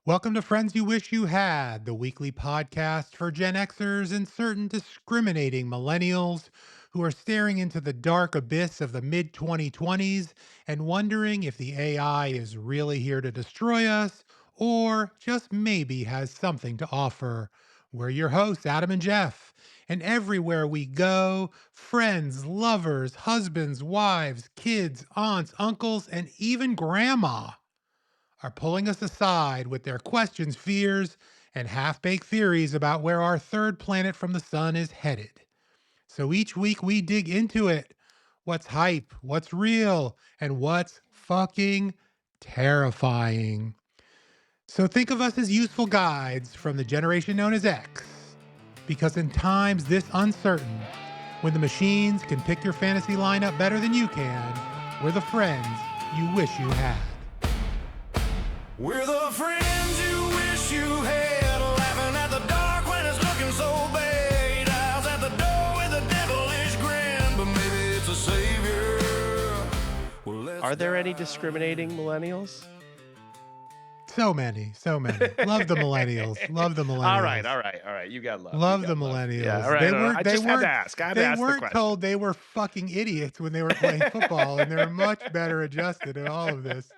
Welcome to Friends You Wish You Had, the weekly podcast for Gen Xers and certain discriminating millennials who are staring into the dark abyss of the mid 2020s and wondering if the AI is really here to destroy us or just maybe has something to offer. We're your hosts, Adam and Jeff. And everywhere we go, friends, lovers, husbands, wives, kids, aunts, uncles, and even grandma are pulling us aside with their questions, fears, and half baked theories about where our third planet from the sun is headed. So each week we dig into it. What's hype? What's real? And what's fucking terrifying? So think of us as useful guides from the generation known as X. Because in times this uncertain, when the machines can pick your fantasy lineup better than you can, we're the friends you wish you had. We're the friends you wish you had, laughing at the dark when it's looking so bad. Eyes at the door with a devilish grin, but maybe it's a savior. Well, Are there any discriminating millennials? So many, so many. Love the millennials. Love the millennials. All right. You got love. Love You the got love. millennials. Yeah, all right. They all right. weren't. I They just had weren't. to ask. I had to They ask the weren't question. told they were fucking idiots when they were playing football, and they're much better adjusted in all of this.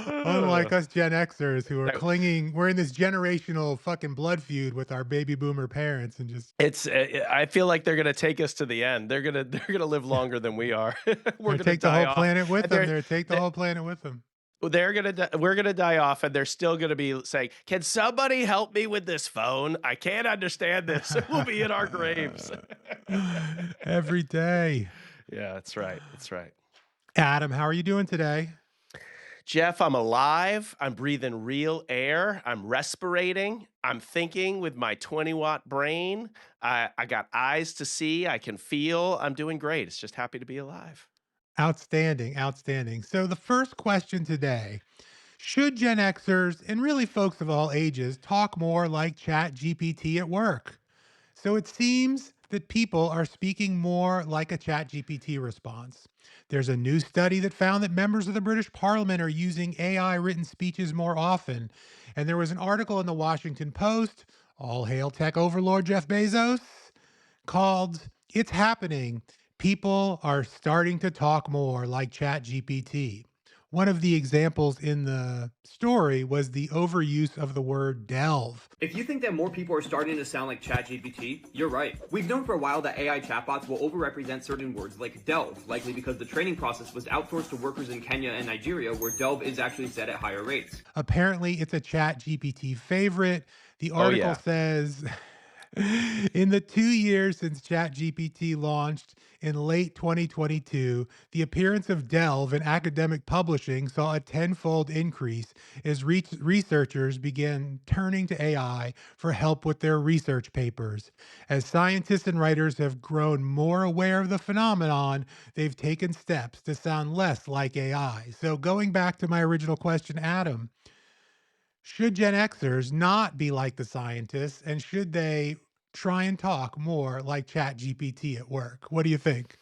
Unlike us Gen Xers who are No. clinging, we're in this generational fucking blood feud with our baby boomer parents, and just It's. I feel like they're gonna take us to the end. They're gonna live longer than we are. We're they gonna take the die whole off. planet with and them. they're- They take the whole planet with them. We're gonna die off, and they're still gonna be saying, "Can somebody help me with this phone? I can't understand this." We'll be in our graves. Every day. Yeah, that's right. That's right. Adam, how are you doing today? Jeff, I'm alive. I'm breathing real air. I'm respirating. I'm thinking with my 20-watt brain. I got eyes to see. I can feel. I'm doing great. It's just happy to be alive. Outstanding, outstanding. So the first question today, should Gen Xers and really folks of all ages talk more like Chat GPT at work? So it seems that people are speaking more like a Chat GPT response. There's a new study that found that members of the British Parliament are using AI written speeches more often. And there was an article in the Washington Post, all hail tech overlord Jeff Bezos, called It's Happening. People are starting to talk more like ChatGPT. One of the examples in the story was the overuse of the word delve. If you think that more people are starting to sound like ChatGPT, you're right. We've known for a while that AI chatbots will overrepresent certain words like delve, likely because the training process was outsourced to workers in Kenya and Nigeria, where delve is actually said at higher rates. Apparently, it's a ChatGPT favorite. The Oh, article yeah. says in the 2 years since ChatGPT launched in late 2022, the appearance of Delve in academic publishing saw a tenfold increase as researchers began turning to AI for help with their research papers. As scientists and writers have grown more aware of the phenomenon, they've taken steps to sound less like AI. So, going back to my original question, Adam, should Gen Xers not be like the scientists and should they try and talk more like ChatGPT at work? What do you think?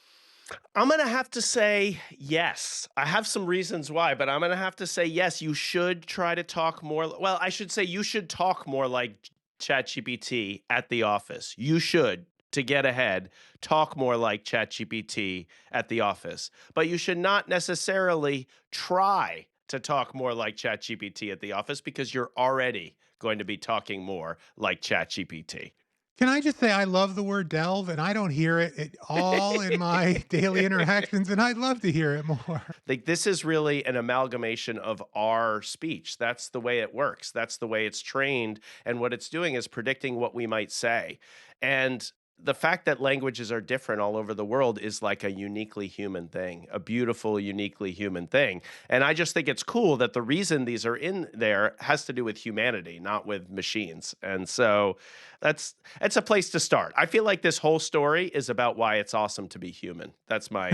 I'm going to have to say yes. I have some reasons why, but I'm going to have to say yes. You should try to talk more. Well, I should say you should talk more like ChatGPT at the office. You should, to get ahead, talk more like ChatGPT at the office. But you should not necessarily try to talk more like ChatGPT at the office because you're already going to be talking more like ChatGPT. Can I just say I love the word delve and I don't hear it at all in my daily interactions and I'd love to hear it more. Like this is really an amalgamation of our speech. That's the way it works. That's the way it's trained. And what it's doing is predicting what we might say. And the fact that languages are different all over the world is like a uniquely human thing, a beautiful, uniquely human thing. And I just think it's cool that the reason these are in there has to do with humanity, not with machines. And so that's a place to start. I feel like this whole story is about why it's awesome to be human. That's my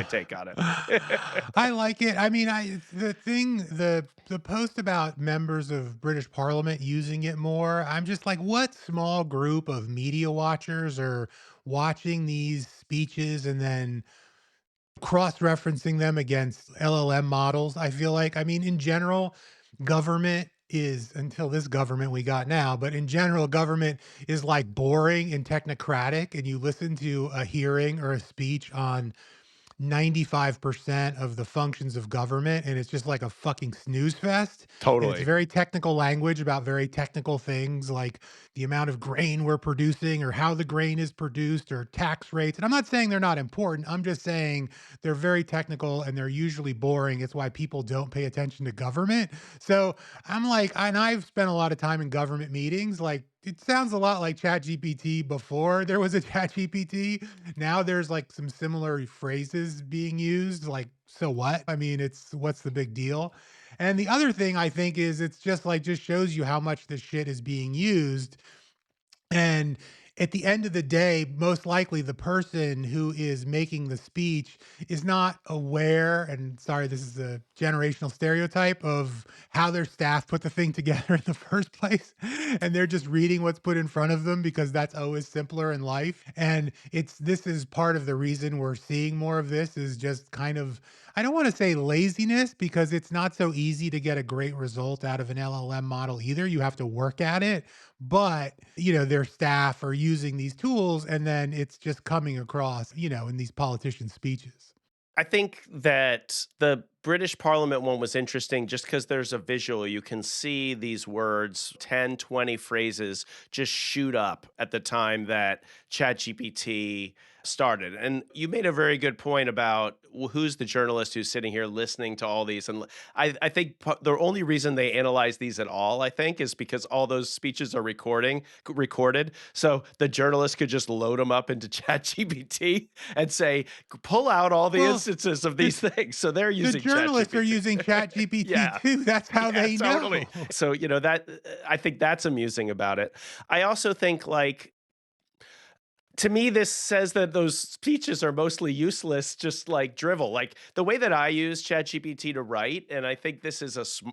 take on it. I like it. I mean, the post about members of British Parliament using it more, I'm just like, what small group of media watchers are watching these speeches and then cross-referencing them against LLM models? I feel like, I mean, in general, government is, until this government we got now, but in general, government is like boring and technocratic. And you listen to a hearing or a speech on 95% of the functions of government, and it's just like a fucking snooze fest. And it's Totally. very technical language about very technical things like the amount of grain we're producing or how the grain is produced or tax rates. And I'm not saying they're not important. I'm just saying they're very technical and they're usually boring. It's why people don't pay attention to government. So I'm like, and I've spent a lot of time in government meetings. Like, it sounds a lot like ChatGPT before there was a ChatGPT. Now there's like some similar phrases being used, like, so what? I mean, it's what's the big deal? And the other thing I think is it's just like just shows you how much this shit is being used. And at the end of the day, most likely the person who is making the speech is not aware, and sorry, this is a generational stereotype, of how their staff put the thing together in the first place. And they're just reading what's put in front of them because that's always simpler in life. And this is part of the reason we're seeing more of this is just kind of, I don't want to say laziness because it's not so easy to get a great result out of an LLM model either. You have to work at it, but their staff are using these tools and then it's just coming across, in these politician speeches. I think that the British Parliament one was interesting just because there's a visual. You can see these words, 10, 20 phrases just shoot up at the time that ChatGPT started. And you made a very good point about who's the journalist who's sitting here listening to all these. And I think the only reason they analyze these at all, I think, is because all those speeches are recorded. So the journalist could just load them up into ChatGPT and say, pull out all the Well, instances of the, these things. So they're the using journalists are ChatGPT. using ChatGPT Yeah. too. That's how Yeah, they know. totally. So, that I think that's amusing about it. I also think, like, to me, this says that those speeches are mostly useless, just like drivel. Like the way that I use ChatGPT to write, and I think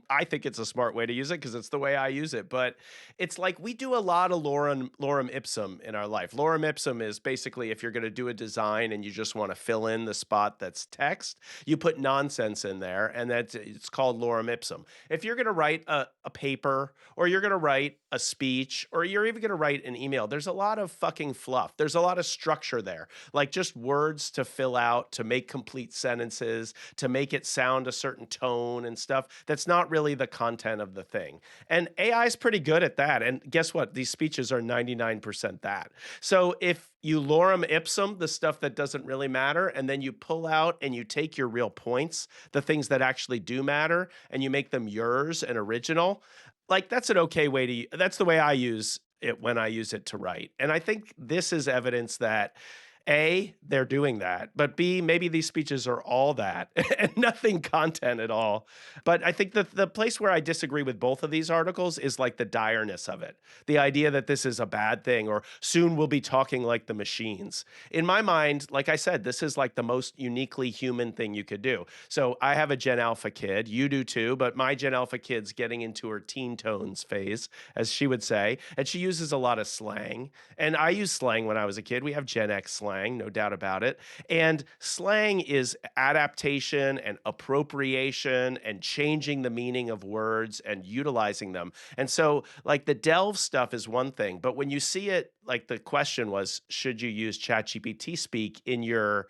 I think it's a smart way to use it because it's the way I use it. But it's like we do a lot of lorem ipsum in our life. Lorem ipsum is basically if you're going to do a design and you just want to fill in the spot that's text, you put nonsense in there, and it's called lorem ipsum. If you're going to write a paper, or you're going to write a speech, or you're even going to write an email, there's a lot of fucking fluff. There's a lot of structure there, like just words to fill out, to make complete sentences, to make it sound a certain tone and stuff. That's not really the content of the thing. And AI is pretty good at that. And guess what? These speeches are 99% that. So if you lorem ipsum the stuff that doesn't really matter, and then you pull out and you take your real points, the things that actually do matter, and you make them yours and original, like that's an okay way that's the way I use it when I use it to write. And I think this is evidence that A, they're doing that, but B, maybe these speeches are all that and nothing content at all. But I think that the place where I disagree with both of these articles is like the direness of it. The idea that this is a bad thing or soon we'll be talking like the machines. In my mind, like I said, this is like the most uniquely human thing you could do. So I have a Gen Alpha kid, you do too, but my Gen Alpha kid's getting into her teen tones phase, as she would say, and she uses a lot of slang. And I used slang when I was a kid. We have Gen X slang, no doubt about it. And slang is adaptation and appropriation and changing the meaning of words and utilizing them. And so, like, the delve stuff is one thing, but when you see it, like the question was, should you use ChatGPT speak in your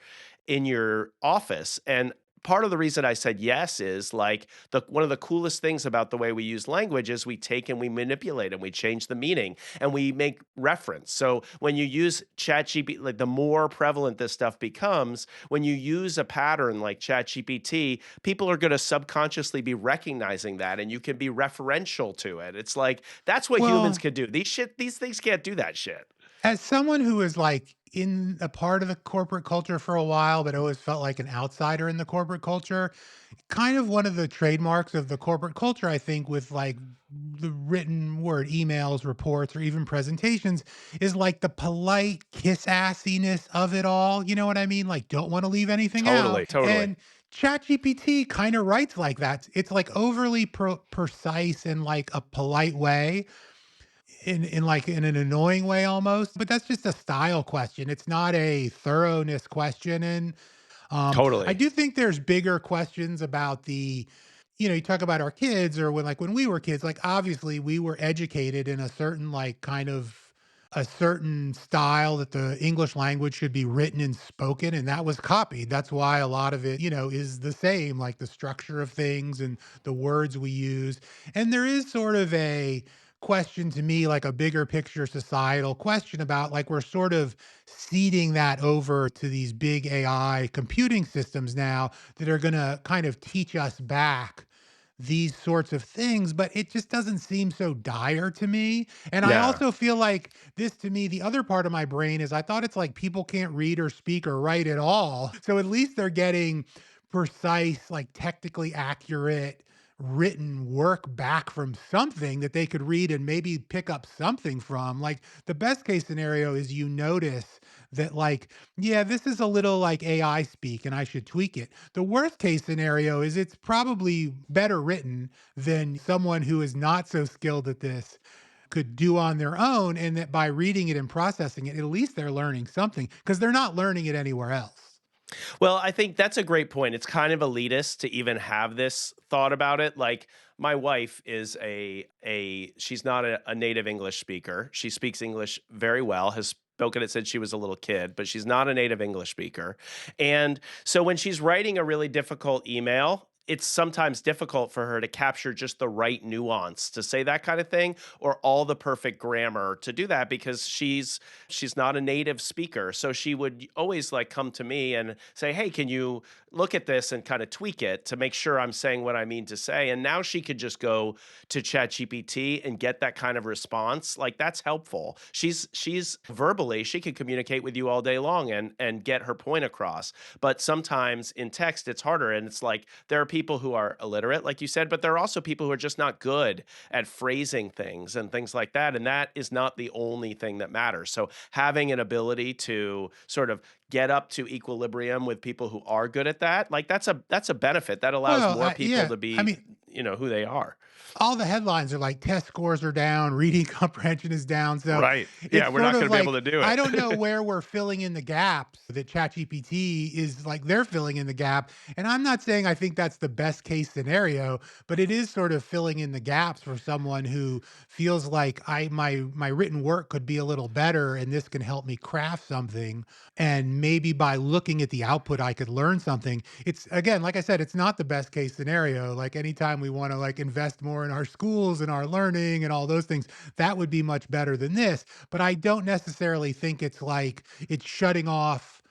office? And part of the reason I said yes is like one of the coolest things about the way we use language is we take and we manipulate and we change the meaning and we make reference. So when you use ChatGPT, like the more prevalent this stuff becomes, when you use a pattern like ChatGPT, people are going to subconsciously be recognizing that, and you can be referential to it. It's like that's what humans Well, can do. These things can't do that shit. as someone who is like in a part of the corporate culture for a while, but always felt like an outsider in the corporate culture, kind of one of the trademarks of the corporate culture, I think, with like the written word, emails, reports, or even presentations, is like the polite kiss assiness of it all. You know what I mean? Like, don't want to leave anything out. Totally, totally. And ChatGPT kind of writes like that. It's like overly precise in like a polite way, in like in an annoying way almost, but that's just a style question. It's not a thoroughness question. And I Totally. do think there's bigger questions about you talk about our kids or when we were kids, like obviously we were educated in a certain like kind of a certain style that the English language should be written and spoken, and that was copied. That's why a lot of it is the same, like the structure of things and the words we use. And there is sort of a question to me, like a bigger picture societal question about like we're sort of seeding that over to these big AI computing systems now that are going to kind of teach us back these sorts of things, but it just doesn't seem so dire to me. And I Yeah. also feel like this to me, the other part of my brain is I thought it's like people can't read or speak or write at all. So at least they're getting precise, like technically accurate written work back from something that they could read and maybe pick up something from. Like the best case scenario is you notice that like, yeah, this is a little like AI speak and I should tweak it. The worst case scenario is it's probably better written than someone who is not so skilled at this could do on their own. And that by reading it and processing it, at least they're learning something because they're not learning it anywhere else. Well, I think that's a great point. It's kind of elitist to even have this thought about it. Like my wife is a she's not a native English speaker. She speaks English very well, has spoken it since she was a little kid, but she's not a native English speaker. And so when she's writing a really difficult email, it's sometimes difficult for her to capture just the right nuance to say that kind of thing or all the perfect grammar to do that because she's not a native speaker. So she would always like come to me and say, "Hey, can you look at this and kind of tweak it to make sure I'm saying what I mean to say?" And now she could just go to ChatGPT and get that kind of response. Like that's helpful. She's verbally, she can communicate with you all day long and get her point across. But sometimes in text it's harder and it's like there are people who are illiterate like you said, but there are also people who are just not good at phrasing things and things like that, and that is not the only thing that matters. So having an ability to sort of get up to equilibrium with people who are good at that, like that's a benefit that allows Well, more people yeah, to I be, mean, who they are. all the headlines are like test scores are down, reading comprehension is down. So Right. Yeah, it's we're sort not of going to be able like, to do I it. don't know where we're filling in the gaps that ChatGPT is like they're filling in the gap. And I'm not saying I think that's the best case scenario, but it is sort of filling in the gaps for someone who feels like my written work could be a little better and this can help me craft something. And maybe by looking at the output, I could learn something. It's again, like I said, it's not the best case scenario. Like anytime we want to like invest more in our schools and our learning and all those things, that would be much better than this. But I don't necessarily think it's like it's shutting off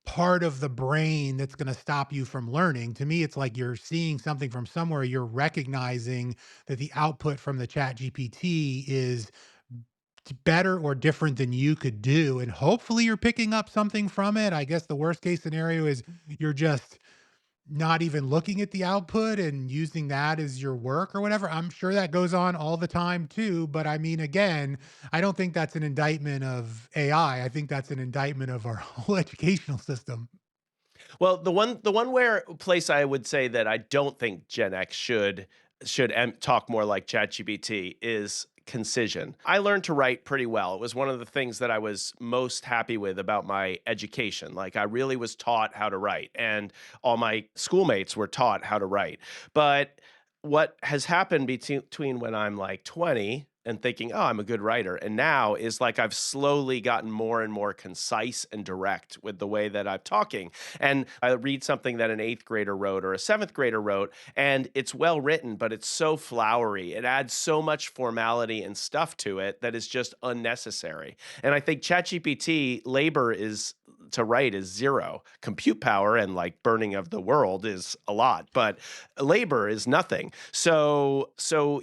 part of the brain that's going to stop you from learning. To me, it's like you're seeing something from somewhere, you're recognizing that the output from the chat GPT is better or different than you could do. And hopefully you're picking up something from it. I guess the worst case scenario is you're just not even looking at the output and using that as your work or whatever. I'm sure that goes on all the time too. But I mean, again, I don't think that's an indictment of AI. I think that's an indictment of our whole educational system. Well, the one where place I would say that I don't think Gen X should talk more like ChatGPT is concision. I learned to write pretty well. It was one of the things that I was most happy with about my education. Like I really was taught how to write, and all my schoolmates were taught how to write. But what has happened between when I'm like 20 and thinking, "Oh, I'm a good writer," and now is like I've slowly gotten more and more concise and direct with the way that I'm talking. And I read something that an 8th grader wrote or a 7th grader wrote, and it's well written, but it's so flowery. It adds so much formality and stuff to it that is just unnecessary. And I think ChatGPT labor is to write is zero. Compute power and like burning of the world is a lot, but labor is nothing. So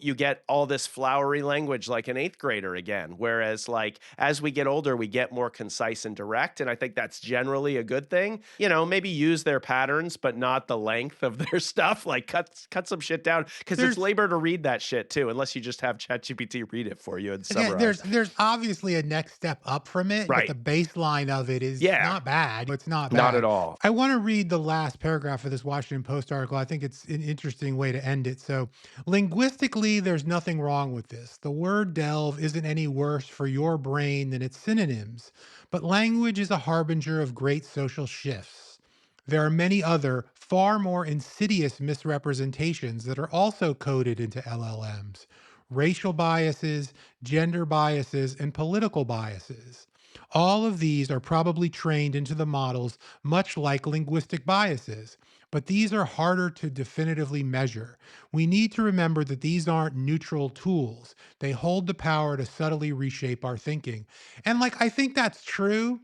you get all this flowery language like an 8th grader again, whereas like as we get older we get more concise and direct, and I think that's generally a good thing. Maybe use their patterns but not the length of their stuff. Like cut some shit down because it's There's labor to read that shit too, unless you just have ChatGPT read it for you and Again, summarize. there's obviously a next step up from it, but Right. the baseline of it is Yeah. not bad. It's not Not at bad. all. I want to read the last paragraph of this Washington Post article. I think it's an interesting way to end it. So, linguistically, there's nothing wrong with this. The word delve isn't any worse for your brain than its synonyms, but language is a harbinger of great social shifts. There are many other, far more insidious misrepresentations that are also coded into LLMs: racial biases, gender biases, and political biases. All of these are probably trained into the models, much like linguistic biases. But these are harder to definitively measure. We need to remember that these aren't neutral tools. They hold the power to subtly reshape our thinking. And I think that's true.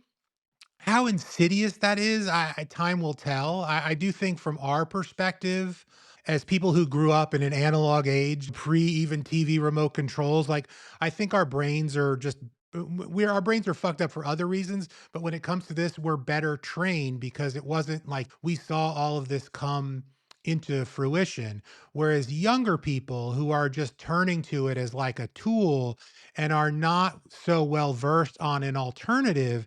How insidious that is, time will tell. I do think from our perspective, as people who grew up in an analog age, pre even TV remote controls, I think our brains are just our brains are fucked up for other reasons, but when it comes to this, we're better trained because it wasn't like we saw all of this come into fruition. Whereas younger people who are just turning to it as like a tool and are not so well versed on an alternative,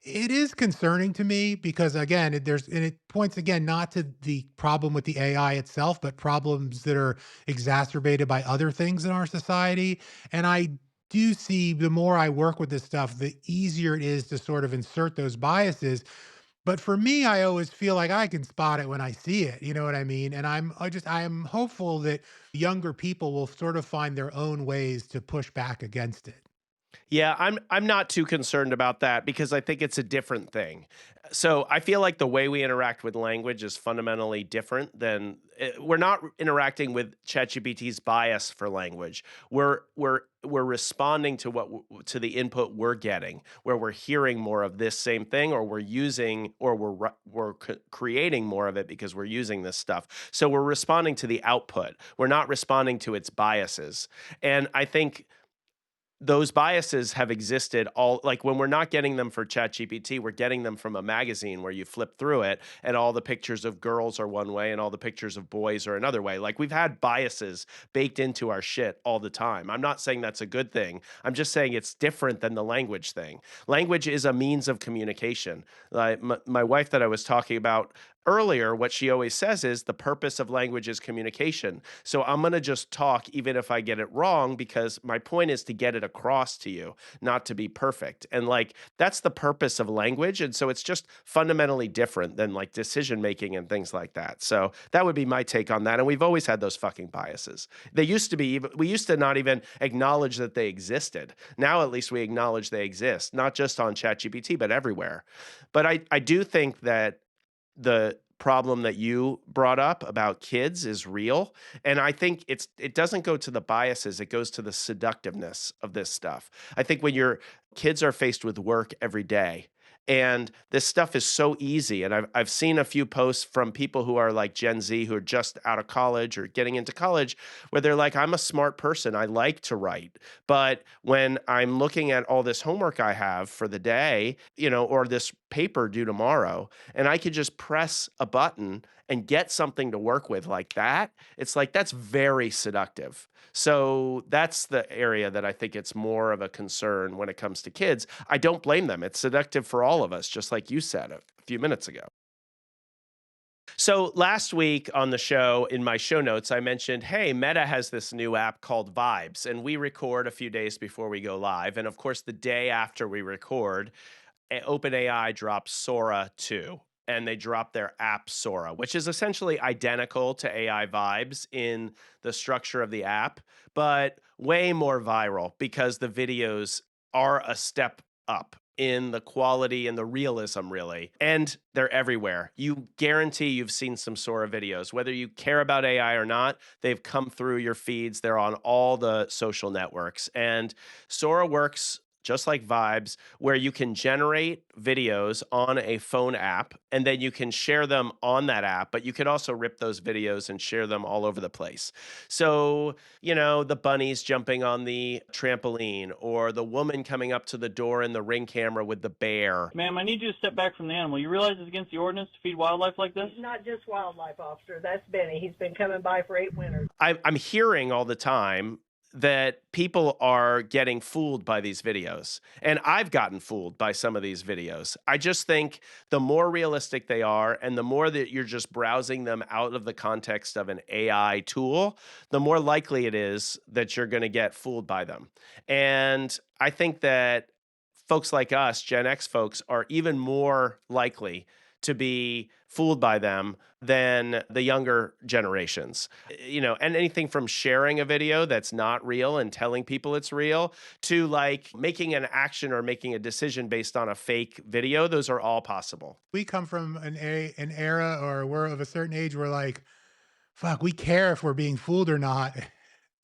it is concerning to me because again, it points again not to the problem with the AI itself, but problems that are exacerbated by other things in our society. And I do see the more I work with this stuff, the easier it is to sort of insert those biases. But for me, I always feel like I can spot it when I see it. You know what I mean? And I am hopeful that younger people will sort of find their own ways to push back against it. Yeah, I'm not too concerned about that because I think it's a different thing. So I feel like the way we interact with language is fundamentally different than we're not interacting with ChatGPT's bias for language. We're responding to to the input we're getting, where we're hearing more of this same thing, or we're using, or creating more of it because we're using this stuff. So we're responding to the output. We're not responding to its biases, and I think those biases have existed all like when we're not getting them for ChatGPT, we're getting them from a magazine where you flip through it and all the pictures of girls are one way and all the pictures of boys are another way. Like we've had biases baked into our shit all the time. I'm not saying that's a good thing. I'm just saying it's different than the language thing. Language is a means of communication. Like my wife that I was talking about earlier, what she always says is the purpose of language is communication. So I'm going to just talk even if I get it wrong because my point is to get it across to you, not to be perfect. And like that's the purpose of language. And so it's just fundamentally different than like decision making and things like that. So that would be my take on that. And we've always had those fucking biases. They used to be, we used to not even acknowledge that they existed. Now at least we acknowledge they exist, not just on ChatGPT, but everywhere. But I do think that the problem that you brought up about kids is real, and I think it doesn't go to the biases, it goes to the seductiveness of this stuff. I think when your kids are faced with work every day and this stuff is so easy, and I've seen a few posts from people who are like Gen Z who are just out of college or getting into college where they're like, I'm a smart person, I like to write, but when I'm looking at all this homework I have for the day, or this paper due tomorrow, and I could just press a button and get something to work with like that, it's like that's very seductive. So that's the area that I think it's more of a concern when it comes to kids. I don't blame them. It's seductive for all of us, just like you said a few minutes ago. So last week on the show, in my show notes, I mentioned, hey, Meta has this new app called Vibes, and we record a few days before we go live. And of course, the day after we record, OpenAI drops Sora 2, and they drop their app Sora, which is essentially identical to AI Vibes in the structure of the app, but way more viral because the videos are a step up in the quality and the realism, really. And they're everywhere. You guarantee you've seen some Sora videos. Whether you care about AI or not, they've come through your feeds. They're on all the social networks. And Sora works just like Vibes, where you can generate videos on a phone app and then you can share them on that app, but you could also rip those videos and share them all over the place. So, the bunnies jumping on the trampoline or the woman coming up to the door in the Ring camera with the bear. Ma'am, I need you to step back from the animal. You realize it's against the ordinance to feed wildlife like this? Not just wildlife, officer. That's Benny. He's been coming by for 8 winters. I'm hearing all the time that people are getting fooled by these videos. And I've gotten fooled by some of these videos. I just think the more realistic they are and the more that you're just browsing them out of the context of an AI tool, the more likely it is that you're going to get fooled by them. And I think that folks like us, Gen X folks, are even more likely to be fooled by them than the younger generations. And anything from sharing a video that's not real and telling people it's real to like making an action or making a decision based on a fake video, those are all possible. We come from an era, or we're of a certain age where like, fuck, we care if we're being fooled or not.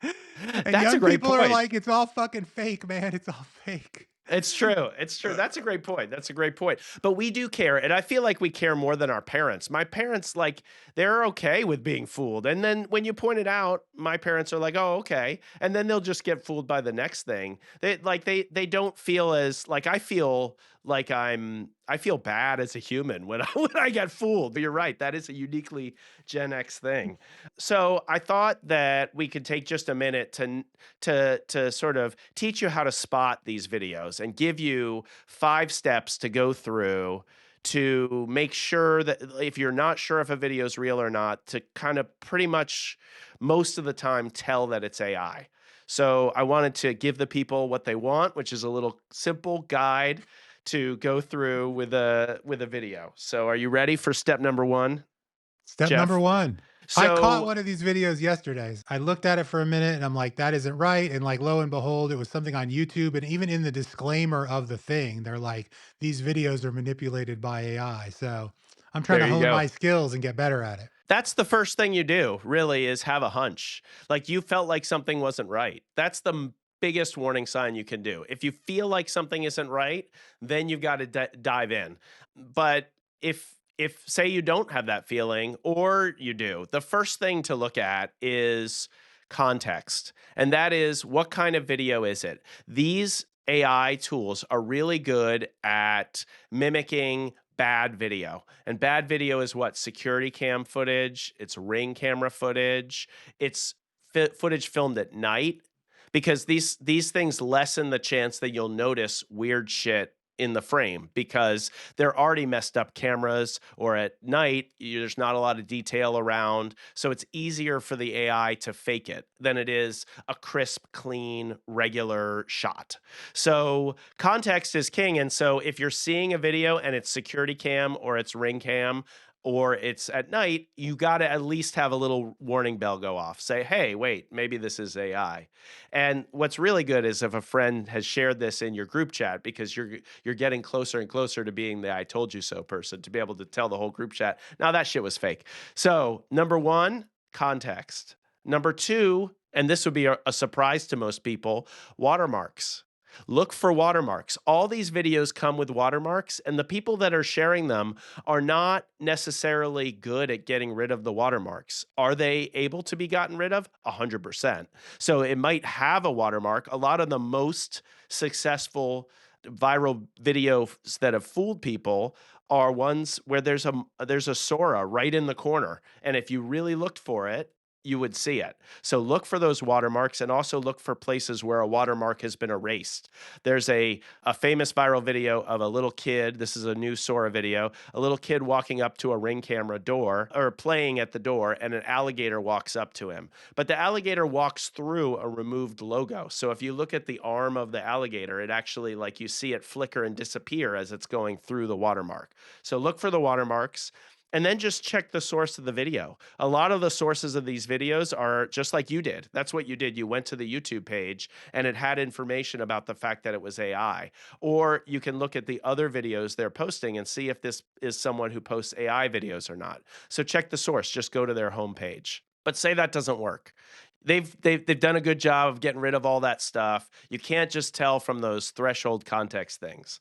And That's a young great people are point. like, it's all fucking fake, man. It's all fake. It's true. It's true. That's a great point. That's a great point. But we do care. And I feel like we care more than our parents. My parents, like, they're okay with being fooled. And then when you point it out, my parents are like, oh, okay. And then they'll just get fooled by the next thing. They don't feel as like I feel like I feel bad as a human when when I get fooled. But you're right. That is a uniquely Gen X thing. So I thought that we could take just a minute to sort of teach you how to spot these videos and give you 5 steps to go through to make sure that if you're not sure if a video is real or not, to kind of pretty much most of the time tell that it's AI. So I wanted to give the people what they want, which is a little simple guide to go through with a video. So are you ready for step number 1? Step Jeff? number 1. I caught So one of these videos yesterday. I looked at it for a minute and I'm like, that isn't right. And like, lo and behold, it was something on YouTube. And even in the disclaimer of the thing, they're like, these videos are manipulated by AI. So I'm trying there to you hone go. my skills and get better at it. That's the first thing you do, really, is have a hunch. Like you felt like something wasn't right. That's the biggest warning sign you can do. If you feel like something isn't right, then you've got to dive in. But if say you don't have that feeling or you do, the first thing to look at is context. And that is, what kind of video is it? These AI tools are really good at mimicking bad video. And bad video is what? Security cam footage, it's Ring camera footage, it's footage filmed at night, because these things lessen the chance that you'll notice weird shit in the frame because they're already messed up cameras, or at night there's not a lot of detail around, so it's easier for the AI to fake it than it is a crisp, clean, regular shot. So context is king. And so if you're seeing a video and it's security cam or it's Ring cam or it's at night, you got to at least have a little warning bell go off. Say, hey, wait, maybe this is AI. And what's really good is if a friend has shared this in your group chat, because you're getting closer and closer to being the I told you so person, to be able to tell the whole group chat, now that shit was fake. So number 1, context. Number 2, and this would be a surprise to most people, watermarks. Look for watermarks. All these videos come with watermarks, and the people that are sharing them are not necessarily good at getting rid of the watermarks. Are they able to be gotten rid of? 100%. So it might have a watermark. A lot of the most successful viral videos that have fooled people are ones where there's a Sora right in the corner. And if you really looked for it, you would see it. So look for those watermarks, and also look for places where a watermark has been erased. There's a famous viral video of a little kid. This is a new Sora video. A little kid walking up to a Ring camera door, or playing at the door, and an alligator walks up to him. But the alligator walks through a removed logo. So if you look at the arm of the alligator, it actually, like, you see it flicker and disappear as it's going through the watermark. So look for the watermarks. And then just check the source of the video. A lot of the sources of these videos are just like you did. That's what you did. You went to the YouTube page and it had information about the fact that it was AI. Or you can look at the other videos they're posting and see if this is someone who posts AI videos or not. So check the source. Just go to their homepage. But say that doesn't work. They've done a good job of getting rid of all that stuff. You can't just tell from those threshold context things.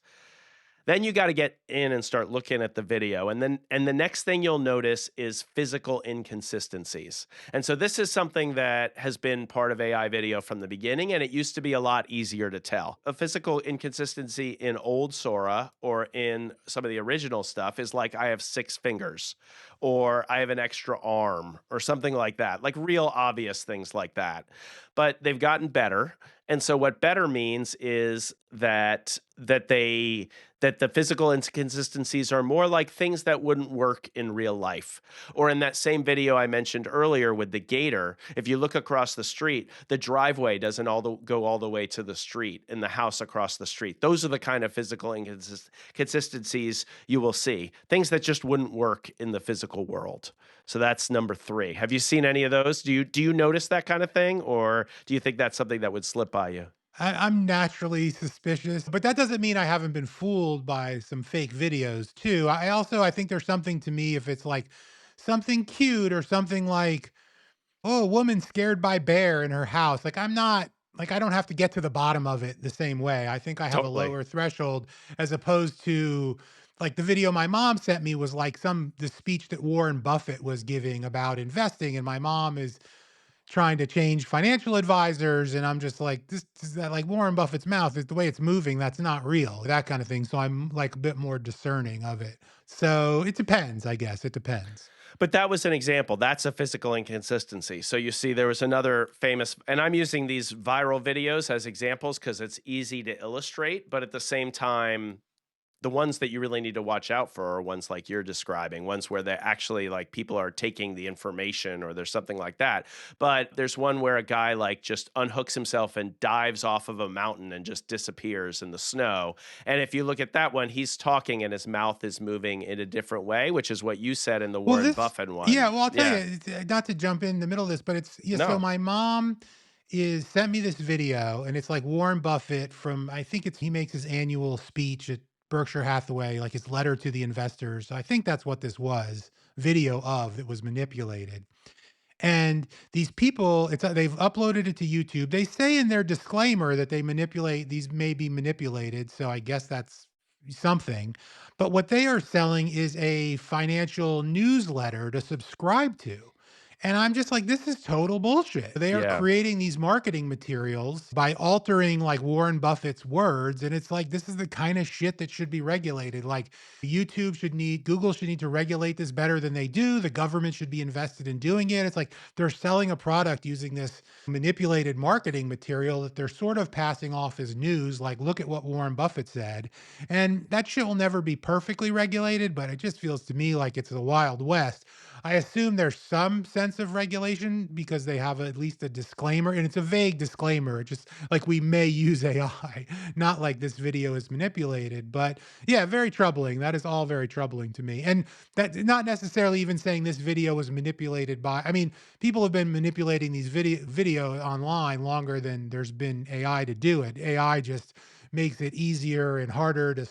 Then you got to get in and start looking at the video. And the next thing you'll notice is physical inconsistencies. And so this is something that has been part of AI video from the beginning, and it used to be a lot easier to tell. A physical inconsistency in old Sora or in some of the original stuff is like, I have 6 fingers, or I have an extra arm or something like that, like real obvious things like that. But they've gotten better. And so what better means is that the physical inconsistencies are more like things that wouldn't work in real life. Or in that same video I mentioned earlier with the gator, if you look across the street, the driveway doesn't go all the way to the street in the house across the street. Those are the kind of physical inconsistencies you will see, things that just wouldn't work in the physical world. So that's number 3. Have you seen any of those? Do you notice that kind of thing, or do you think that's something that would slip by you? I'm naturally suspicious, but that doesn't mean I haven't been fooled by some fake videos too. I think there's something to me if it's like something cute or something like, oh, a woman scared by bear in her house. Like I'm not like I don't have to get to the bottom of it the same way. I think I have a Totally. lower threshold as opposed to like the video my mom sent me was like the speech that Warren Buffett was giving about investing, and my mom is trying to change financial advisors, and I'm just like, this is that like Warren Buffett's mouth is the way it's moving, that's not real, that kind of thing. So I'm like a bit more discerning of it. So it depends, I guess. It depends. But that was an example. That's a physical inconsistency. So you see, there was another famous, and I'm using these viral videos as examples because it's easy to illustrate, but at the same time, the ones that you really need to watch out for are ones like you're describing, ones where they actually like people are taking the information or there's something like that. But there's one where a guy like just unhooks himself and dives off of a mountain and just disappears in the snow. And if you look at that one, he's talking and his mouth is moving in a different way, which is what you said in the Well, Warren this, Buffett yeah, one. well, I'll tell Yeah. you, not to jump in the middle of this, but it's, yeah, so No. my mom is sent me this video, and it's like Warren Buffett from, I think it's, he makes his annual speech at Berkshire Hathaway, like his letter to the investors. I think that's what this was, video of that was manipulated. And these people, they've uploaded it to YouTube. They say in their disclaimer that they manipulate, these may be manipulated, so I guess that's something. But what they are selling is a financial newsletter to subscribe to. And I'm just like, this is total bullshit. They are Yeah. creating these marketing materials by altering like Warren Buffett's words. And it's like, this is the kind of shit that should be regulated. Like Google should need to regulate this better than they do. The government should be invested in doing it. It's like they're selling a product using this manipulated marketing material that they're sort of passing off as news. Like, look at what Warren Buffett said. And that shit will never be perfectly regulated, but it just feels to me like it's the Wild West. I assume there's some sense of regulation because they have at least a disclaimer, and it's a vague disclaimer. It's just like we may use AI, not like this video is manipulated. But yeah, very troubling. That is all very troubling to me. And that's not necessarily even saying this video was manipulated by, I mean, people have been manipulating these video online longer than there's been AI to do it. AI just makes it easier and harder to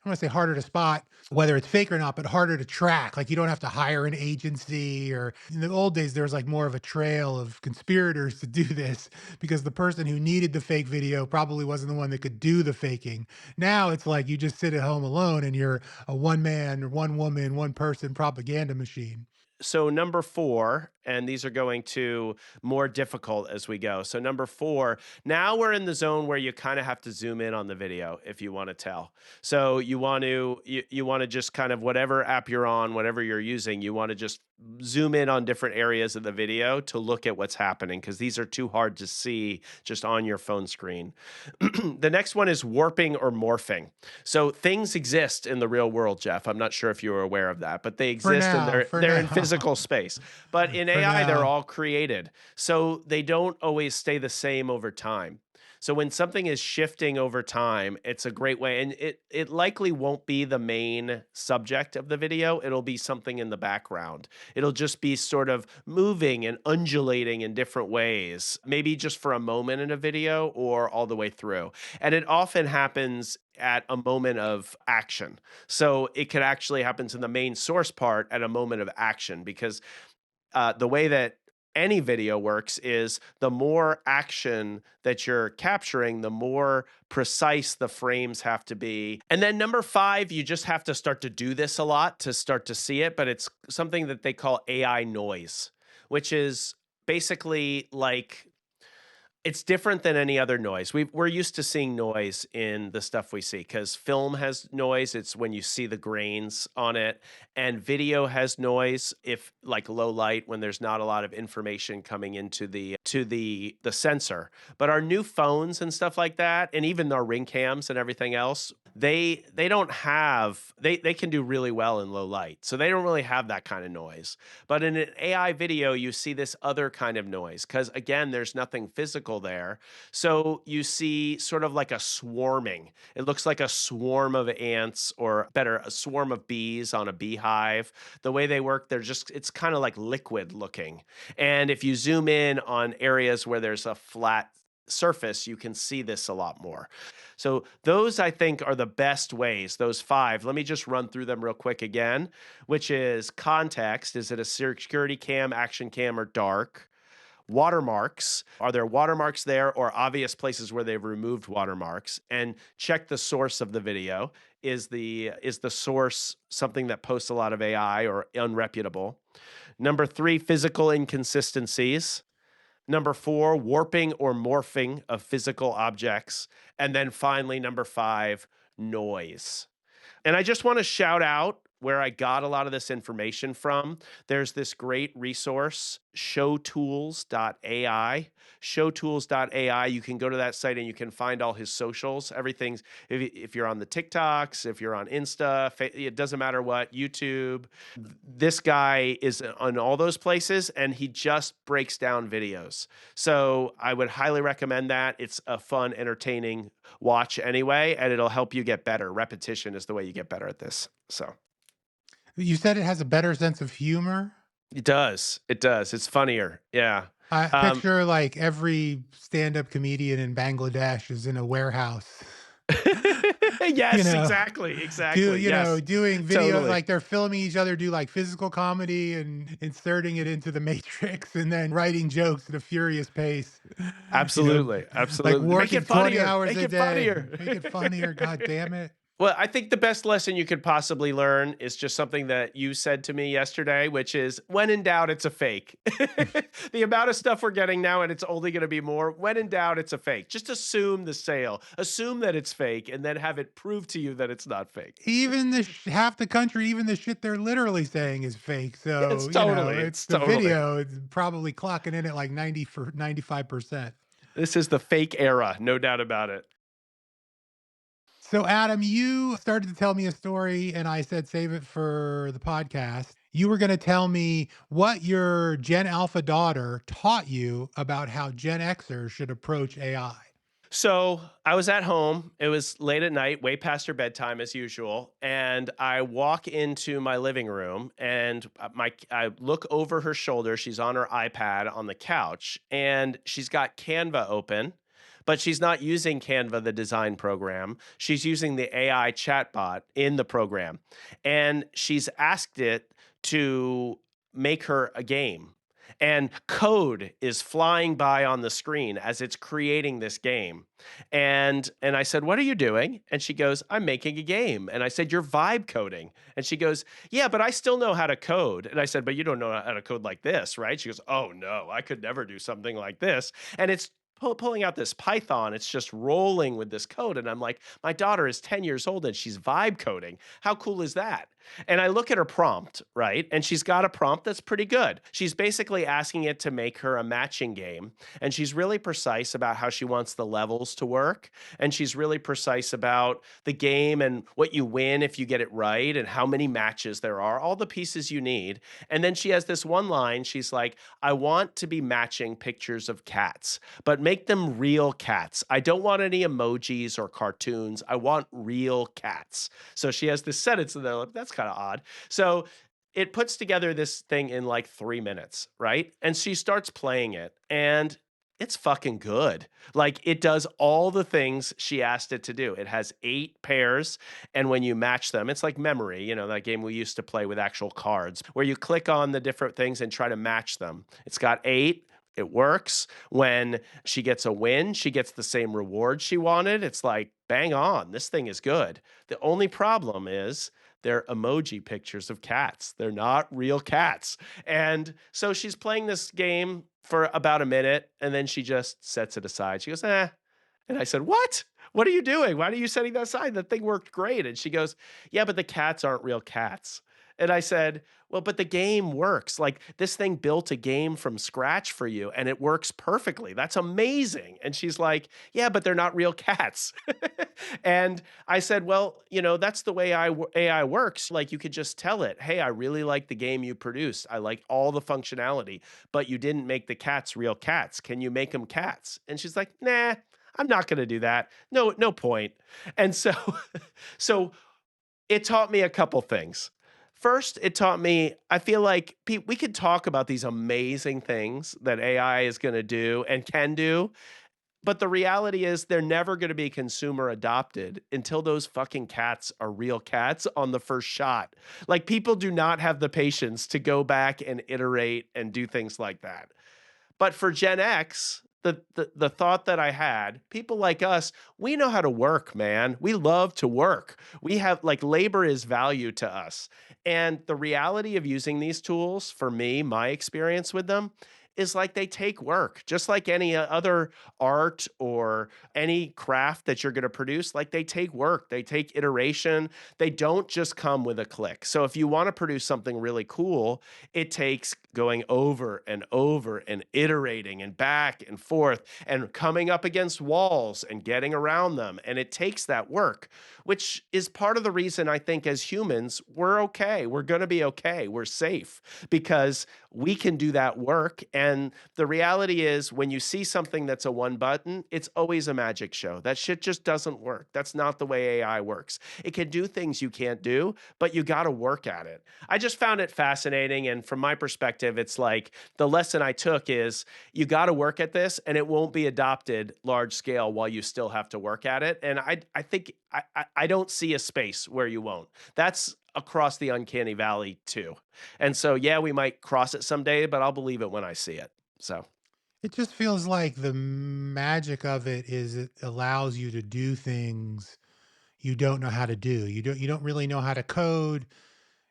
I want to say harder to spot whether it's fake or not, but harder to track. Like you don't have to hire an agency, or in the old days, there was like more of a trail of conspirators to do this because the person who needed the fake video probably wasn't the one that could do the faking. Now it's like you just sit at home alone and you're a one man or one woman, one person propaganda machine. So number 4, and these are going to more difficult as we go. So number 4, now we're in the zone where you kind of have to zoom in on the video if you want to tell. So you want to just kind of whatever app you're on, whatever you're using, you want to just zoom in on different areas of the video to look at what's happening because these are too hard to see just on your phone screen. The next one is warping or morphing. So things exist in the real world, Jeff. I'm not sure if you were aware of that, but they For exist and now, they're for they're in now, physical space. But in for AI, they're now. all created. So they don't always stay the same over time. So when something is shifting over time, it's a great way. And it likely won't be the main subject of the video. It'll be something in the background. It'll just be sort of moving and undulating in different ways, maybe just for a moment in a video or all the way through. And it often happens at a moment of action. So it could actually happen to the main source part at a moment of action because the way that any video works is the more action that you're capturing, the more precise the frames have to be. And then number 5, you just have to start to do this a lot to start to see it, but it's something that they call AI noise, which is basically like It's different than any other noise. We're used to seeing noise in the stuff we see because film has noise. It's when you see the grains on it, and video has noise if like low light when there's not a lot of information coming into the sensor. But our new phones and stuff like that, and even our ring cams and everything else, they don't have they can do really well in low light. So they don't really have that kind of noise. But in an AI video, you see this other kind of noise because, again, there's nothing physical there. So you see sort of like a swarming. It looks like a swarm of ants, or better, a swarm of bees on a beehive. The way they work, it's kind of like liquid looking. And if you zoom in on areas where there's a flat surface, you can see this a lot more. So those I think are the best ways, those five. Let me just run through them real quick again, which is context. Is it a security cam, action cam, or dark? Watermarks. Are there watermarks there or obvious places where they've removed watermarks? And check the source of the video. Is the source something that posts a lot of AI or unreputable? Number 3, physical inconsistencies. Number 4, warping or morphing of physical objects. And then finally, number 5, noise. And I just want to shout out where I got a lot of this information from. There's this great resource, showtools.ai. Showtools.ai. You can go to that site and you can find all his socials. Everything's, if you're on the TikToks, if you're on Insta, it doesn't matter what, YouTube. This guy is on all those places and he just breaks down videos. So I would highly recommend that. It's a fun, entertaining watch anyway, and it'll help you get better. Repetition is the way you get better at this. So. You said it has a better sense of humor. It does. It does. It's funnier. Yeah. I picture like every stand-up comedian in Bangladesh is in a warehouse. Yes, You know, exactly. Exactly. doing videos Totally. like they're filming each other do like physical comedy and inserting it into the matrix and then writing jokes at a furious pace. Absolutely. Like Absolutely. Make working it 20 funnier. hours Make a it day. funnier. Make it funnier. God damn it. Well, I think the best lesson you could possibly learn is just something that you said to me yesterday, which is when in doubt, it's a fake. The amount of stuff we're getting now, and it's only going to be more. When in doubt, it's a fake. Just assume the sale, assume that it's fake, and then have it prove to you that it's not fake. Even the half the country, even the shit they're literally saying is fake. So It's totally, it's it's the totally. video. It's probably clocking in at like 95%. This is the fake era, no doubt about it. So, Adam, you started to tell me a story, and I said save it for the podcast. You were going to tell me what your Gen Alpha daughter taught you about how Gen Xers should approach AI. So I was at home. It was late at night, way past her bedtime as usual. And I walk into my living room and I look over her shoulder. She's on her iPad on the couch and she's got Canva open, but she's not using Canva, the design program. She's using the AI chatbot in the program. And she's asked it to make her a game. And code is flying by on the screen as it's creating this game. And I said, "What are you doing?" And she goes, "I'm making a game." And I said, "You're vibe coding." And she goes, "Yeah, but I still know how to code." And I said, "But you don't know how to code like this, right?" She goes, "Oh no, I could never do something like this." And it's pulling out this Python. It's just rolling with this code. And I'm like, my daughter is 10 years old and she's vibe coding. How cool is that? And I look at her prompt, right? And she's got a prompt that's pretty good. She's basically asking it to make her a matching game. And she's really precise about how she wants the levels to work. And she's really precise about the game and what you win if you get it right and how many matches there are, all the pieces you need. And then she has this one line. She's like, "I want to be matching pictures of cats, but make them real cats. I don't want any emojis or cartoons. I want real cats." So she has this sentence in there. Like, that's kind of odd. So it puts together this thing in like 3 minutes, right? And she starts playing it and it's fucking good. Like it does all the things she asked it to do. It has 8 pairs. And when you match them, it's like memory, that game we used to play with actual cards where you click on the different things and try to match them. It's got 8. It works. When she gets a win, she gets the same reward she wanted. It's like, bang on. This thing is good. The only problem is they're emoji pictures of cats. They're not real cats. And so she's playing this game for about a minute, and then she just sets it aside. She goes, "Eh." And I said, "What? What are you doing? Why are you setting that aside? That thing worked great." And she goes, "Yeah, but the cats aren't real cats." And I said, "Well, but the game works. Like this thing built a game from scratch for you and it works perfectly. That's amazing." And she's like, "Yeah, but they're not real cats." And I said, "Well, that's the way AI works. Like you could just tell it, 'Hey, I really like the game you produced. I like all the functionality, but you didn't make the cats real cats. Can you make them cats?'" And she's like, "Nah, I'm not going to do that. No, no point." And so, so it taught me a couple things. First, it taught me I feel like we could talk about these amazing things that AI is going to do and can do, but the reality is they're never going to be consumer adopted until those fucking cats are real cats on the first shot. Like people do not have the patience to go back and iterate and do things like that. But for Gen X, the thought that I had, people like us, we know how to work, man. We love to work. We have like labor is value to us. And the reality of using these tools, for me, my experience with them, is like they take work, just like any other art or any craft that you're going to produce. Like they take work, they take iteration. They don't just come with a click. So if you want to produce something really cool, it takes going over and over and iterating and back and forth and coming up against walls and getting around them. And it takes that work, which is part of the reason I think as humans, we're okay. We're going to be okay. We're safe because we can do that work. And the reality is, when you see something that's a one button, it's always a magic show. That shit just doesn't work. That's not the way AI works. It can do things you can't do, but you got to work at it. I just found it fascinating. And from my perspective, it's like the lesson I took is you got to work at this and it won't be adopted large scale while you still have to work at it. And I think I don't see a space where you won't. That's across the uncanny valley too. And so, yeah, we might cross it someday, but I'll believe it when I see it. So, It just feels like the magic of it is it allows you to do things you don't know how to do. You don't really know how to code.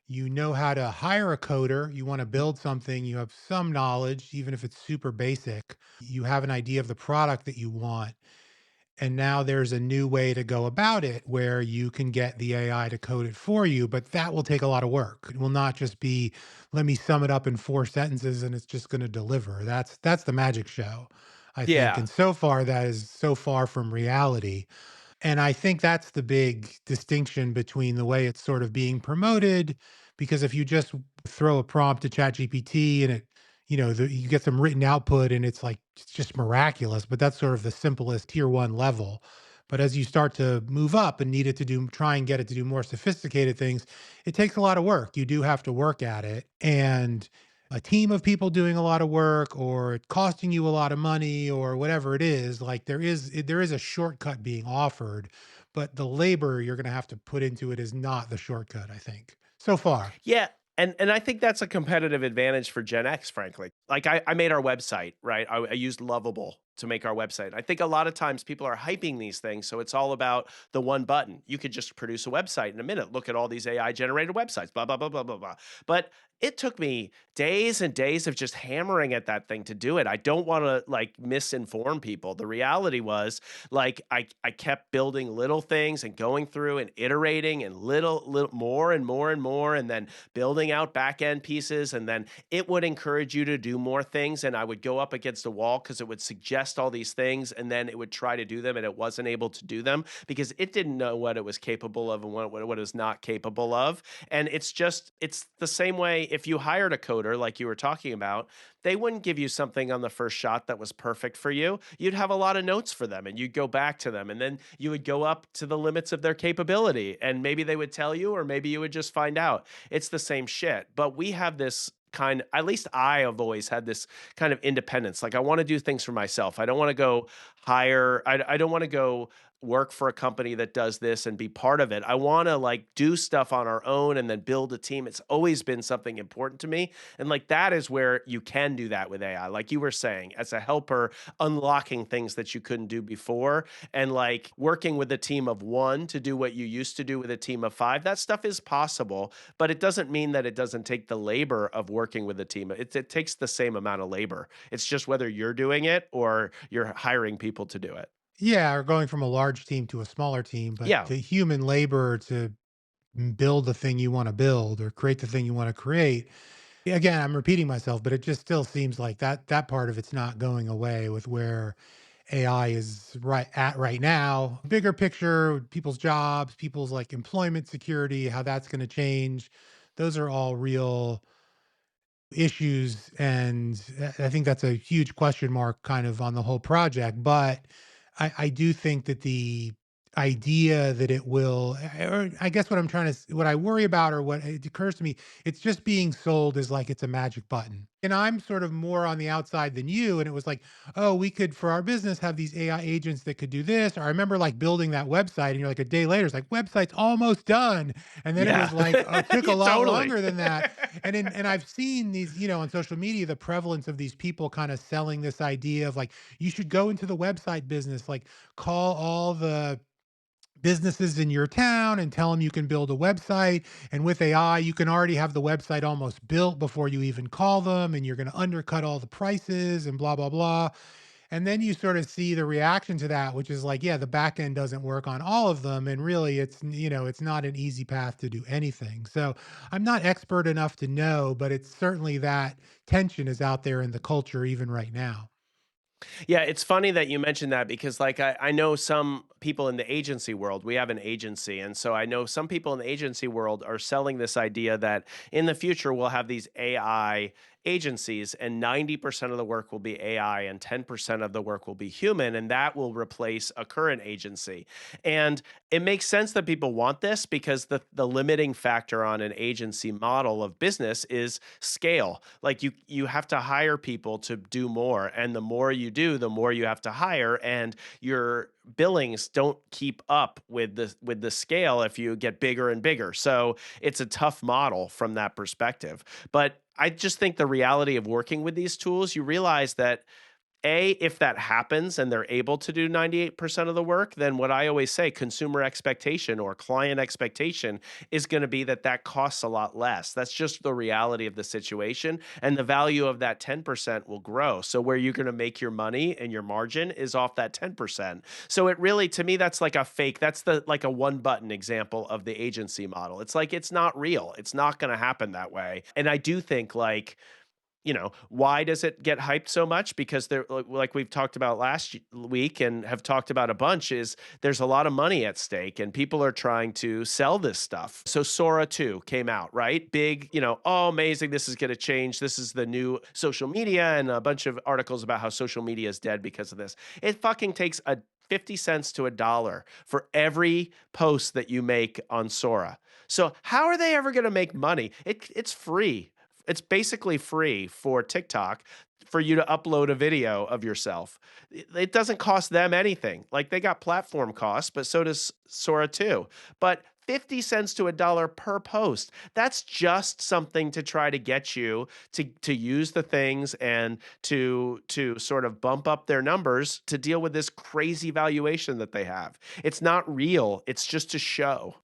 You know how to hire a coder. You want to build something, you have some knowledge, even if it's super basic. You have an idea of the product that you want. And now there's a new way to go about it where you can get the AI to code it for you, but that will take a lot of work. It will not just be, let me sum it up in 4 sentences and it's just going to deliver. That's the magic show, I think. yeah. And so far, that is so far from reality. And I think that's the big distinction between the way it's sort of being promoted. Because if you just throw a prompt to ChatGPT and you get some written output and it's like, it's just miraculous, but that's sort of the simplest tier one level. But as you start to move up and need it to try and get it to do more sophisticated things, it takes a lot of work. You do have to work at it. And a team of people doing a lot of work or it costing you a lot of money or whatever it is, like there is a shortcut being offered, but the labor you're going to have to put into it is not the shortcut, I think, so far. Yeah, and I think that's a competitive advantage for Gen X, frankly. Like I made our website, right? I used Lovable to make our website. I think a lot of times people are hyping these things, so it's all about the one button. You could just produce a website in a minute. Look at all these AI generated websites, blah blah blah blah blah blah. But it took me days and days of just hammering at that thing to do it. I don't want to like misinform people. The reality was like I kept building little things and going through and iterating and little more and more and more and then building out back end pieces and then it would encourage you to do more things and I would go up against a wall because it would suggest all these things and then it would try to do them and it wasn't able to do them because it didn't know what it was capable of and what it was not capable of. And it's the same way if you hired a coder like you were talking about, they wouldn't give you something on the first shot that was perfect for you. You'd have a lot of notes for them and you'd go back to them and then you would go up to the limits of their capability and maybe they would tell you or maybe you would just find out. It's the same shit. But we have this at least I have always had this kind of independence. Like I want to do things for myself. I don't want to go hire. I don't want to go work for a company that does this and be part of it. I want to like do stuff on our own and then build a team. It's always been something important to me. And like that is where you can do that with AI. Like you were saying, as a helper, unlocking things that you couldn't do before and like working with a team of one to do what you used to do with a team of five. That stuff is possible, but it doesn't mean that it doesn't take the labor of working with a team. It takes the same amount of labor. It's just whether you're doing it or you're hiring people to do it. Yeah, or going from a large team to a smaller team, but Yeah. the human labor to build the thing you want to build or create the thing you want to create. Again, I'm repeating myself, but it just still seems like that part of it's not going away with where AI is right now. Bigger picture, people's jobs, people's like employment security, how that's going to change. Those are all real issues, and I think that's a huge question mark kind of on the whole project. But I do think that the idea that it will, or I guess what I'm trying to, what I worry about, or what it occurs to me, it's just being sold as like it's a magic button. And I'm sort of more on the outside than you. And it was like, oh, we could, for our business, have these AI agents that could do this. Or I remember like building that website, and you're like a day later, it's like, website's almost done. And then it Yeah. was like, oh, it took a Yeah, lot totally. longer than that. And I've seen these, on social media, the prevalence of these people kind of selling this idea of like, you should go into the website business, like call all the businesses in your town and tell them you can build a website. And with AI, you can already have the website almost built before you even call them, and you're going to undercut all the prices and blah, blah, blah. And then you sort of see the reaction to that, which is like, yeah, the back end doesn't work on all of them. And really, it's not an easy path to do anything. So I'm not expert enough to know, but it's certainly that tension is out there in the culture even right now. Yeah, it's funny that you mentioned that because, like, I know some people in the agency world. We have an agency. And so I know some people in the agency world are selling this idea that in the future we'll have these AI agencies and 90% of the work will be AI and 10% of the work will be human. And that will replace a current agency. And it makes sense that people want this because the limiting factor on an agency model of business is scale. Like you have to hire people to do more, and the more you do, the more you have to hire, and your billings don't keep up with the scale if you get bigger and bigger. So it's a tough model from that perspective. But I just think the reality of working with these tools, you realize that if that happens and they're able to do 98% of the work, then what I always say, consumer expectation or client expectation is going to be that that costs a lot less. That's just the reality of the situation. And the value of that 10% will grow. So where you're going to make your money and your margin is off that 10%. So it really, to me, that's like a fake, that's the like a one button example of the agency model. It's like, it's not real. It's not going to happen that way. And I do think like, why does it get hyped so much? Because there, like we've talked about last week and have talked about a bunch, is there's a lot of money at stake and people are trying to sell this stuff. So Sora 2 came out, right? Big, oh, amazing. This is going to change. This is the new social media, and a bunch of articles about how social media is dead because of this. It fucking takes 50 cents to $1 for every post that you make on Sora. So how are they ever going to make money? It's free. It's basically free for TikTok for you to upload a video of yourself. It doesn't cost them anything. Like they got platform costs, but so does Sora too. But 50 cents to $1 per post. That's just something to try to get you to use the things and to sort of bump up their numbers to deal with this crazy valuation that they have. It's not real. It's just a show.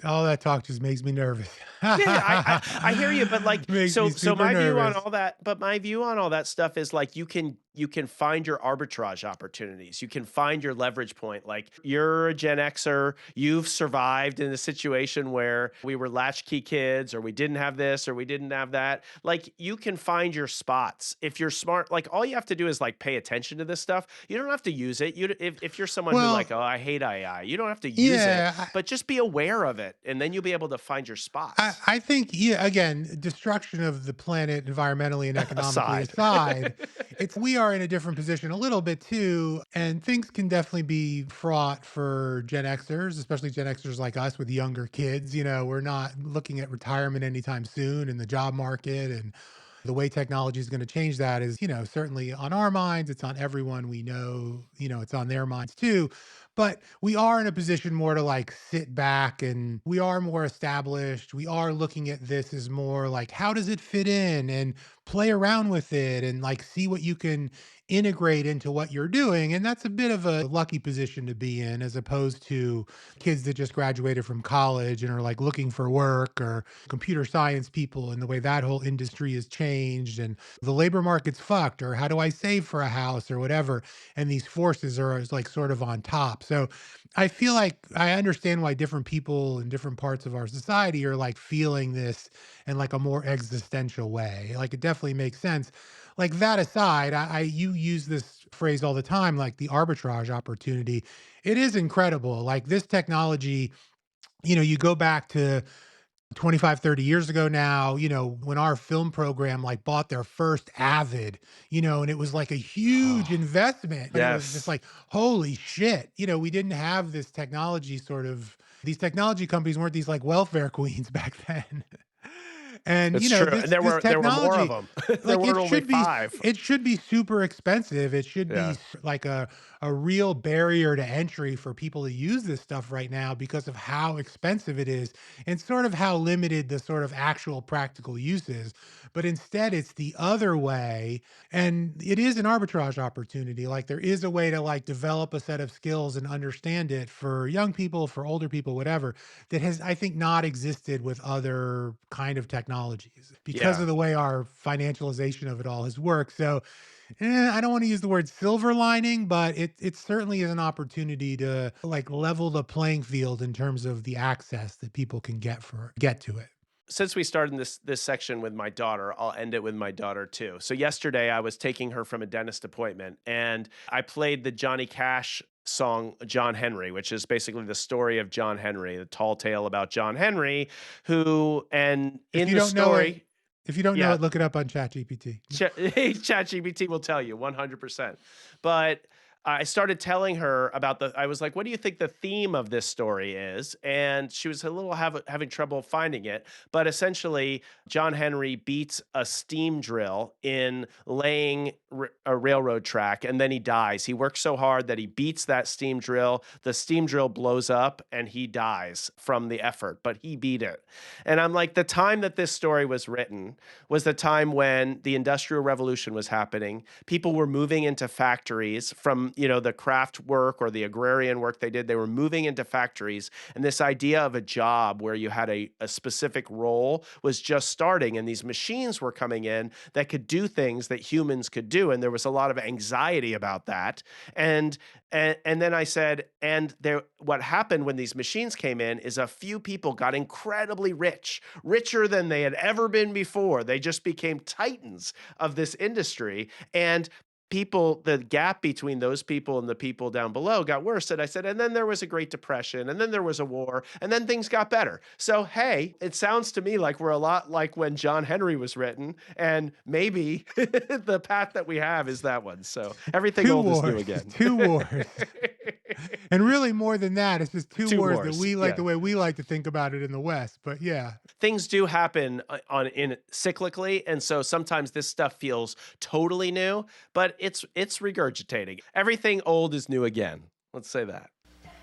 All that talk just makes me nervous. Yeah, I hear you, but like Makes me so super my view on nervous. all that, but my view on all that stuff is like you can find your arbitrage opportunities. You can find your leverage point. Like you're a Gen Xer, you've survived in a situation where we were latchkey kids or we didn't have this or we didn't have that. Like you can find your spots. If you're smart, like all you have to do is like pay attention to this stuff. You don't have to use it. If you're someone who Well, like, oh, I hate AI, you don't have to use it, yeah, but just be aware of it and then you'll be able to find your spots. I think, yeah, again, destruction of the planet environmentally and economically Aside. aside, we are in a different position a little bit too, and things can definitely be fraught for Gen Xers, especially Gen Xers like us with younger kids. We're not looking at retirement anytime soon in the job market, and The way technology is going to change that is, certainly on our minds, it's on everyone we know, it's on their minds too. But we are in a position more to like sit back, and we are more established. We are looking at this as more like, how does it fit in, and play around with it and like see what you can integrate into what you're doing. And that's a bit of a lucky position to be in, as opposed to kids that just graduated from college and are like looking for work, or computer science people, and the way that whole industry has changed, and the labor market's fucked, or how do I save for a house or whatever. And these forces are like sort of on top. So I feel like I understand why different people in different parts of our society are like feeling this in like a more existential way. Like it definitely makes sense. Like that aside, you use this phrase all the time, like the arbitrage opportunity. It is incredible. Like this technology, you go back to 25, 30 years ago now, when our film program like bought their first Avid, and it was like a huge investment. And it was just Yes. like, holy shit. We didn't have this technology these technology companies weren't these like welfare queens back then. And It's true. this And there this were more of technology, them. There like were only 5. it should be super expensive. It should be Yeah. like a real barrier to entry for people to use this stuff right now, because of how expensive it is, and sort of how limited the sort of actual practical use is. But instead it's the other way, and it is an arbitrage opportunity. Like there is a way to like develop a set of skills and understand it for young people, for older people, whatever, that has, I think, not existed with other kind of technologies, because Yeah. of the way our financialization of it all has worked. So I don't want to use the word silver lining, but it certainly is an opportunity to like level the playing field in terms of the access that people can get to it. Since we started this section with my daughter, I'll end it with my daughter too. So yesterday I was taking her from a dentist appointment, and I played the Johnny Cash song John Henry, which is basically the story of John Henry, the tall tale about John Henry, who and If in you the don't know it, story, if you don't know yeah, it, look it up on ChatGPT. ChatGPT will tell you 100%. But I started telling her about I was like, what do you think the theme of this story is? And she was a little having trouble finding it. But essentially, John Henry beats a steam drill in laying a railroad track, and then he dies. He works so hard that he beats that steam drill. The steam drill blows up and he dies from the effort, but he beat it. And I'm like, the time that this story was written was the time when the Industrial Revolution was happening. People were moving into factories from, the craft work or the agrarian work they did. They were moving into factories. And this idea of a job where you had a specific role was just starting. And these machines were coming in that could do things that humans could do. And there was a lot of anxiety about that. And then I said, what happened when these machines came in is a few people got incredibly rich, richer than they had ever been before. They just became titans of this industry. And the gap between those people and the people down below got worse. And I said, and then there was a Great Depression, and then there was a war, and then things got better. So, hey, it sounds to me like we're a lot like when John Henry was written, and maybe the path that we have is that one. So everything Two old is new wars, again. 2 wars. And really more than that, it's just two Two wars that wars, we like, yeah. the way we like to think about it in the West. But yeah. Things do happen in cyclically, and so sometimes this stuff feels totally new, but it's regurgitating. Everything old is new again. Let's say that.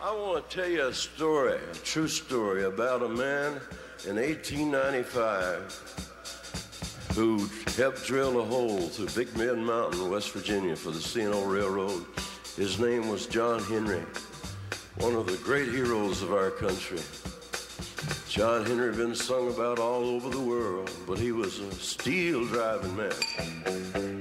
I want to tell you a story, a true story about a man in 1895 who helped drill a hole through Big Bend Mountain, West Virginia for the C&O Railroad. His name was John Henry, one of the great heroes of our country. John Henry been sung about all over the world, but he was a steel driving man.